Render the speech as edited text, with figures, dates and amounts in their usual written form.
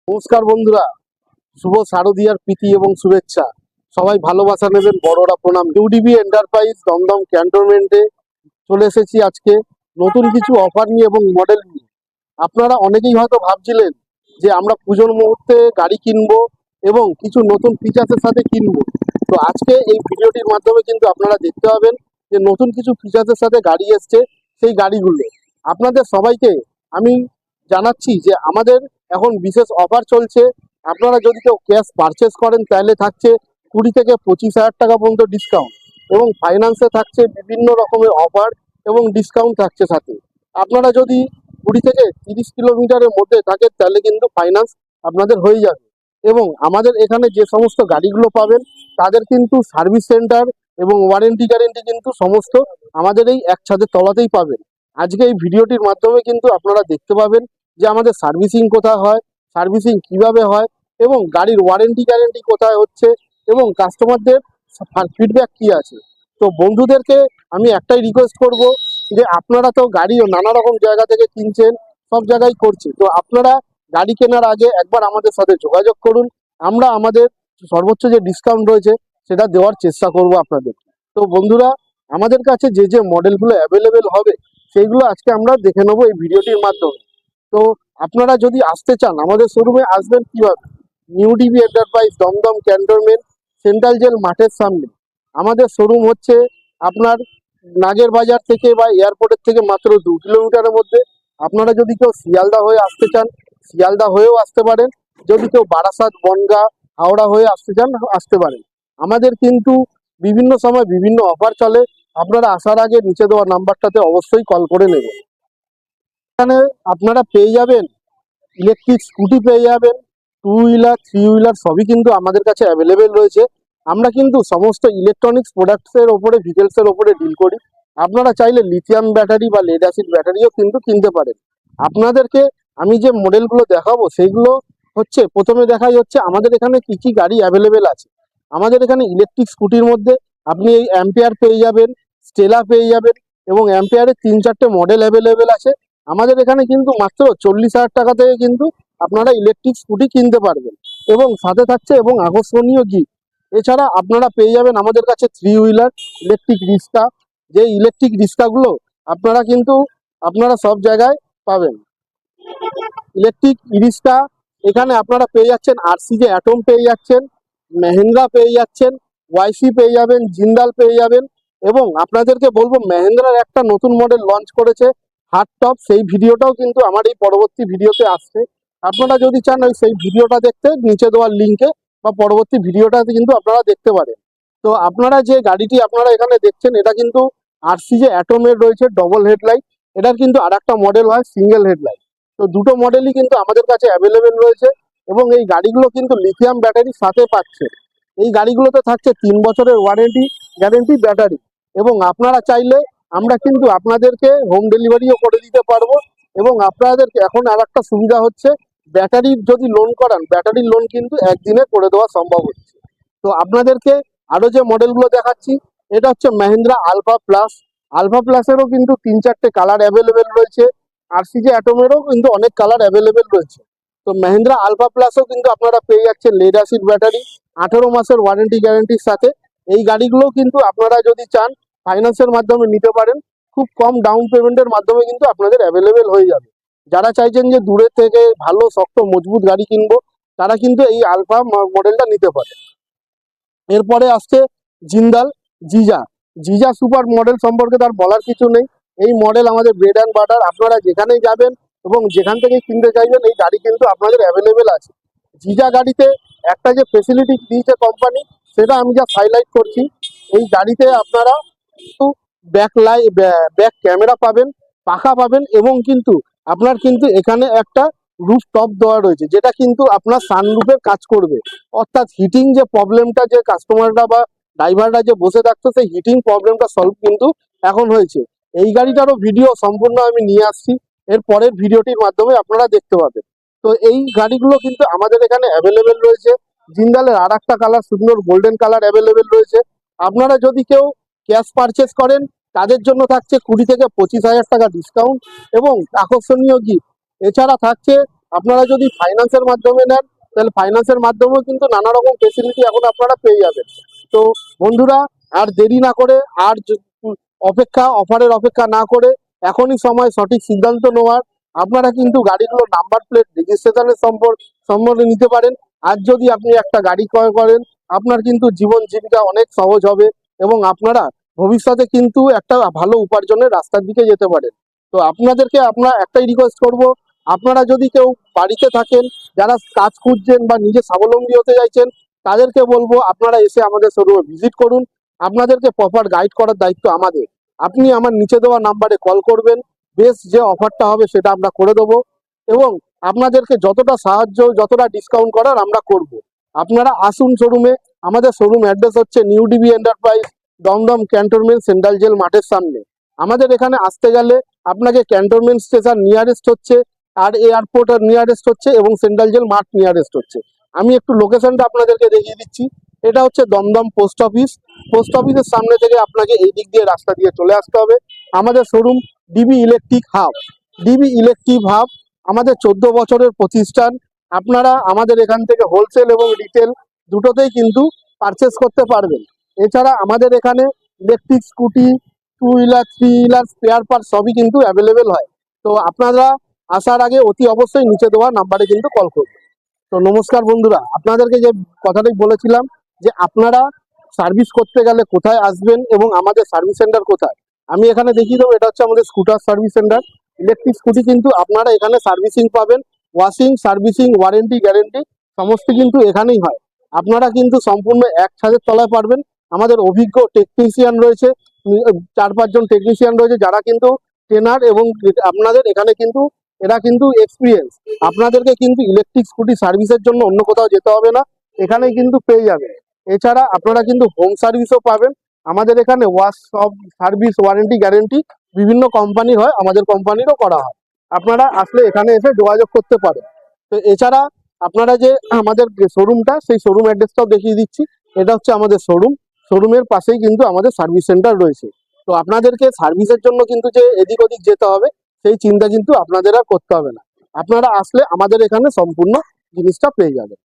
নমস্কার বন্ধুরা, শুভ শারদীয়ার প্রীতি এবং শুভেচ্ছা। সবাই ভালোবাসা নেবেন, বড়রা প্রণাম। ইউডিবি এন্টারপ্রাইজ দমদম ক্যান্টনমেন্টে চলে এসেছি আজকে নতুন কিছু অফার নিয়ে এবং মডেল নিয়ে। আপনারা অনেকেই হয়তো ভাবছিলেন যে আমরা পুজোর মুহূর্তে গাড়ি কিনবো এবং কিছু নতুন ফিচার্সের সাথে কিনবো। তো আজকে এই ভিডিওটির মাধ্যমে কিন্তু আপনারা দেখতে পাবেন যে নতুন কিছু ফিচার্সের সাথে গাড়ি এসছে। সেই গাড়িগুলো আপনাদের সবাইকে আমি জানাচ্ছি যে আমাদের এখন বিশেষ অফার চলছে। আপনারা যদি কেউ ক্যাশ পারচেস করেন তাহলে থাকছে 20 থেকে 25,000 টাকা পর্যন্ত ডিসকাউন্ট, এবং ফাইন্যান্সে থাকছে বিভিন্ন রকমের অফার এবং ডিসকাউন্ট থাকছে সাথে। আপনারা যদি 20 থেকে 30 কিলোমিটারের মধ্যে থাকে তাহলে কিন্তু ফাইন্যান্স আপনাদের হয়ে যাবে। এবং আমাদের এখানে যে সমস্ত গাড়িগুলো পাবেন তাদের কিন্তু সার্ভিস সেন্টার এবং ওয়ারেন্টি গ্যারেন্টি কিন্তু সমস্ত আমাদের এই এক ছাদের তলাতেই পাবেন। আজকে এই ভিডিওটির মাধ্যমে কিন্তু আপনারা দেখতে পাবেন যে আমাদের সার্ভিসিং কোথায় হয়, সার্ভিসিং কিভাবে হয়, এবং গাড়ির ওয়ারেন্টি গ্যারেন্টি কোথায় হচ্ছে, এবং কাস্টমারদের ফিডব্যাক কি আছে। তো বন্ধুদেরকে আমি একটাই রিকোয়েস্ট করব যে আপনারা তো গাড়িও নানা রকম জায়গা থেকে কিনছেন, সব জায়গায় করছে, তো আপনারা গাড়ি কেনার আগে একবার আমাদের সাথে যোগাযোগ করুন। আমরা আমাদের সর্বোচ্চ যে ডিসকাউন্ট রয়েছে সেটা দেওয়ার চেষ্টা করব আপনাদের। তো বন্ধুরা, আমাদের কাছে যে যে মডেলগুলো অ্যাভেলেবেল হবে সেইগুলো আজকে আমরা দেখে নেবো এই ভিডিওটির মাধ্যমে। তো আপনারা যদি আসতে চান আমাদের শোরুমে আসবেন কিভাবে? New DB enterprise Dum Dum cantonment central jail মাঠের সামনে আমাদের শোরুম হচ্ছে। আপনার নাগের বাজার থেকে বা এয়ারপোর্টের থেকে মাত্র 2 কিলোমিটারের মধ্যে। আপনারা যদি কেউ শিয়ালদা হয়ে আসতে চান শিয়ালদা হয়েও আসতে পারেন, যদি কেউ বারাসাত বনগাঁ হাওড়া হয়ে আসতে চান আসতে পারেন। আমাদের কিন্তু বিভিন্ন সময় বিভিন্ন অফার চলে। আপনারা আসার আগে নিচে দেওয়া নাম্বারটাতে অবশ্যই কল করে নেবেন। এখানে আপনারা পেয়ে যাবেন ইলেকট্রিক স্কুটি, পেয়ে যাবেন 2 হুইলার 3 হুইলার, সবই কিন্তু আমাদের কাছে অ্যাভেলেবেল রয়েছে। আমরা কিন্তু সমস্ত ইলেকট্রনিক্স প্রোডাক্টসের ওপরে ডিটেলসের ওপরে ডিল করি। আপনারা চাইলে লিথিয়াম ব্যাটারি বা লেড অ্যাসিড ব্যাটারিও কিন্তু কিনতে পারেন। আপনাদেরকে আমি যে মডেলগুলো দেখাবো সেইগুলো হচ্ছে, প্রথমে দেখাই হচ্ছে আমাদের এখানে কি কি গাড়ি অ্যাভেলেবেল আছে। আমাদের এখানে ইলেকট্রিক স্কুটির মধ্যে আপনি এই অ্যাম্পিয়ার পেয়ে যাবেন, স্টেলা পেয়ে যাবেন, এবং অ্যাম্পিয়ারের 3-4টে মডেল অ্যাভেলেবেল আছে। আমাদের এখানে কিন্তু মাত্র 40,000 টাকা থেকে কিন্তু আপনারা ইলেকট্রিক স্কুটি কিনতে পারবেন, এবং সাথে থাকছে এবং আকর্ষণীয় গিফট। এছাড়া আপনারা পেয়ে যাবেন আমাদের কাছে 3 হুইলার ইলেকট্রিক রিক্সা। যে ইলেকট্রিক রিক্সাগুলো আপনারা কিন্তু আপনারা সব জায়গায় পাবেন। ইলেকট্রিক রিক্সা এখানে আপনারা পেয়ে যাচ্ছেন আরসিজে অ্যাটম পেয়ে যাচ্ছেন, মেহেন্দ্রা পেয়ে যাচ্ছেন, ওয়াইসি পেয়ে যাবেন, জিন্দাল পেয়ে যাবেন। এবং আপনাদেরকে বলবো মেহেন্দ্রার একটা নতুন মডেল লঞ্চ করেছে হার্ড টপ, সেই ভিডিওটাও কিন্তু আমার এই পরবর্তী ভিডিওতে আসছে। আপনারা যদি চান ওই সেই ভিডিওটা দেখতে নিচে দেওয়ার লিঙ্কে বা পরবর্তী ভিডিওটাতে কিন্তু আপনারা দেখতে পারেন। তো আপনারা যে গাড়িটি আপনারা এখানে দেখছেন এটা কিন্তু আরসিজে অ্যাটমের রয়েছে ডবল হেডলাইট। এটার কিন্তু আর একটা মডেল হয় সিঙ্গেল হেডলাইট। তো দুটো মডেলই কিন্তু আমাদের কাছে অ্যাভেলেবেল রয়েছে, এবং এই গাড়িগুলো কিন্তু লিথিয়াম ব্যাটারির সাথে পাচ্ছে। এই গাড়িগুলোতে থাকছে 3 বছরের ওয়ারেন্টি গ্যারেন্টি ব্যাটারি, এবং আপনারা চাইলে আমরা কিন্তু আপনাদেরকে হোম ডেলিভারিও করে দিতে পারবো। এবং আপনাদেরকে এখন আর একটা সুবিধা হচ্ছে, ব্যাটারির যদি লোন করান ব্যাটারির লোন কিন্তু একদিনে করে দেওয়া সম্ভব হচ্ছে। তো আপনাদেরকে আরো যে মডেলগুলো দেখাচ্ছি, এটা হচ্ছে মহিন্দ্রা আলফা প্লাস। আলফা প্লাসেরও কিন্তু 3-4টে কালার অ্যাভেলেবেল রয়েছে। আরসিজে অ্যাটমেরও কিন্তু অনেক কালার অ্যাভেলেবেল রয়েছে। তো মহিন্দ্রা আলফা প্লাসও কিন্তু আপনারা পেয়ে যাচ্ছেন লেড অ্যাসিড ব্যাটারি 18 মাসের ওয়ারেন্টি গ্যারেন্টির সাথে। এই গাড়িগুলো কিন্তু আপনারা যদি চান ফাইন্যান্সের মাধ্যমে নিতে পারেন, খুব কম ডাউন পেমেন্টের মাধ্যমে কিন্তু আপনাদের অ্যাভেলেবেল হয়ে যাবে। যারা চাইছেন যে দূরের থেকে ভালো শক্ত মজবুত গাড়ি কিনবো তারা কিন্তু এই আলফা মডেলটা নিতে পারে। এরপরে আসছে জিন্দাল জিজা। জিজা সুপার মডেল সম্পর্কে তার বলার কিছু নেই। এই মডেল আমাদের ব্রেড অ্যান্ড বাটার। আপনারা যেখানেই যাবেন এবং যেখান থেকেই কিনতে চাইবেন এই গাড়ি কিন্তু আপনাদের অ্যাভেলেবেল আছে। জিজা গাড়িতে একটা যে ফেসিলিটি দিয়েছে কোম্পানি সেটা আমি যা হাইলাইট করছি। এই গাড়িতে আপনারা কিন্তু ব্যাক ক্যামেরা পাবেন, পাখা পাবেন, এবং কিন্তু আপনার কিন্তু এখানে একটা রুফ টপ দেওয়া রয়েছে যেটা কিন্তু আপনার সানরুফের কাজ করবে। অর্থাৎ হিটিং যে প্রবলেমটা যে কাস্টমাররা বা ড্রাইভাররা যে বসে থাকতো সেই হিটিং প্রবলেমটা সলভ কিন্তু এখন হয়েছে। এই গাড়িটারও ভিডিও সম্পূর্ণ আমি নিয়ে আসছি, এর পরের ভিডিওটির মাধ্যমে আপনারা দেখতে পাবেন। তো এই গাড়িগুলো কিন্তু আমাদের এখানে অ্যাভেলেবেল রয়েছে। জিন্দালের আর একটা কালার সুন্দর গোল্ডেন কালার অ্যাভেলেবেল রয়েছে। আপনারা যদি কেউ ক্যাশ পারচেস করেন তাদের জন্য থাকছে 20 থেকে 25,000 টাকা ডিসকাউন্ট এবং আকর্ষণীয় গিফট। এছাড়া থাকছে আপনারা যদি ফাইন্যান্সের মাধ্যমে নেন তাহলে ফাইন্যান্সের মাধ্যমেও কিন্তু নানা রকম ফেসিলিটি এখন আপনারা পেয়ে যাবেন। তো বন্ধুরা, আর দেরি না করে, আর অফারের অপেক্ষা না করে এখনই সময় সঠিক সিদ্ধান্ত নেওয়ার। আপনারা কিন্তু গাড়িগুলোর নাম্বার প্লেট রেজিস্ট্রেশনের সম্বন্ধে নিতে পারেন। আর যদি আপনি একটা গাড়ি ক্রয় করেন, আপনার কিন্তু জীবন জীবিকা অনেক সহজ হবে এবং আপনারা ভবিষ্যতে কিন্তু একটা ভালো উপার্জনের রাস্তার দিকে যেতে পারেন। তো আপনাদেরকে একটাই রিকোয়েস্ট করব, আপনারা যদি কেউ বাড়িতে থাকেন, যারা কাজ খুঁজছেন বা নিজে স্বাবলম্বী হতে চাইছেন, তাদেরকে বলবো আপনারা এসে আমাদের শোরুমে ভিজিট করুন। আপনাদেরকে প্রপার গাইড করার দায়িত্ব আমাদের। আপনি আমার নিচে দেওয়া নাম্বারে কল করবেন, বেশ যে অফারটা হবে সেটা আমরা করে দেবো এবং আপনাদেরকে যতটা সাহায্য, যতটা ডিসকাউন্ট করার আমরা করব। আপনারা আসুন শোরুমে। আমাদের শোরুম অ্যাড্রেস হচ্ছে new DB enterprise, Dum Dum cantonment central jail মাঠের সামনে। আমাদের এখানে আসতে গেলে আপনাকে ক্যান্টনমেন্ট স্টেশন নিয়ারেস্ট হচ্ছে, আর এয়ারপোর্ট নিয়ারেস্ট হচ্ছে এবং সেন্ট্রাল জেল মাঠ নিয়ারেস্ট হচ্ছে। আমি একটু লোকেশনটা আপনাদেরকে দেখিয়ে দিচ্ছি। এটা হচ্ছে দমদম পোস্ট অফিস। পোস্ট অফিসের সামনে থেকে আপনাকে এই দিক দিয়ে রাস্তা দিয়ে চলে আসতে হবে। আমাদের showroom DB electric hub. DB electric hub আমাদের 14 বছরের প্রতিষ্ঠান। আপনারা আমাদের এখান থেকে হোলসেল এবং রিটেল দুটোতেই কিন্তু পারচেস করতে পারবেন। এছাড়া আমাদের এখানে electric scooty, 2 wheeler, 3 wheeler spare part সবই কিন্তু অ্যাভেলেবেল হয়। তো আপনারা আসার আগে অতি অবশ্যই নিচে দেওয়া নাম্বারে কিন্তু কল করবেন। তো নমস্কার বন্ধুরা, আপনাদেরকে যে কথাটাই বলেছিলাম যে আপনারা সার্ভিস করতে গেলে কোথায় আসবেন এবং আমাদের সার্ভিস সেন্টার কোথায়, আমি এখানে দেখিয়ে দেবো। এটা হচ্ছে আমাদের scooter service centre. Electric scooty কিন্তু আপনারা এখানে সার্ভিসিং পাবেন। ওয়াশিং, সার্ভিসিং, ওয়ারেন্টি, গ্যারেন্টি সমস্ত কিন্তু এখানেই হয়। আপনারা কিন্তু সম্পূর্ণ এক ছাদের তলায় পারবেন। আমাদের অভিজ্ঞ টেকনিশিয়ান রয়েছে, 4-5 জন টেকনিশিয়ান রয়েছে যারা কিন্তু ট্রেনার এবং আপনাদের এখানে কিন্তু এরা কিন্তু এক্সপিরিয়েন্স। আপনাদেরকে কিন্তু ইলেকট্রিক স্কুটি সার্ভিসের জন্য অন্য কোথাও যেতে হবে না, এখানেই কিন্তু পেয়ে যাবেন। এছাড়া আপনারা কিন্তু হোম সার্ভিসও পাবেন। আমাদের এখানে ওয়াশ সব সার্ভিস, ওয়ারেন্টি, গ্যারেন্টি বিভিন্ন কোম্পানির হয়, আমাদের কোম্পানিরও করা হয়। আপনারা আসলে এখানে এসে যোগাযোগ করতে পারেন। তো এছাড়া আপনারা যে আমাদের যে শোরুমটা, সেই শোরুম অ্যাড্রেসটাও দেখিয়ে দিচ্ছি। এটা হচ্ছে আমাদের শোরুম। শোরুমের পাশেই কিন্তু আমাদের সার্ভিস সেন্টার রয়েছে। তো আপনাদেরকে সার্ভিসের জন্য কিন্তু যে এদিক ওদিক যেতে হবে সেই চিন্তা কিন্তু আপনাদের আর করতে হবে না। আপনারা আসলে আমাদের এখানে সম্পূর্ণ জিনিসটা পেয়ে যাবেন।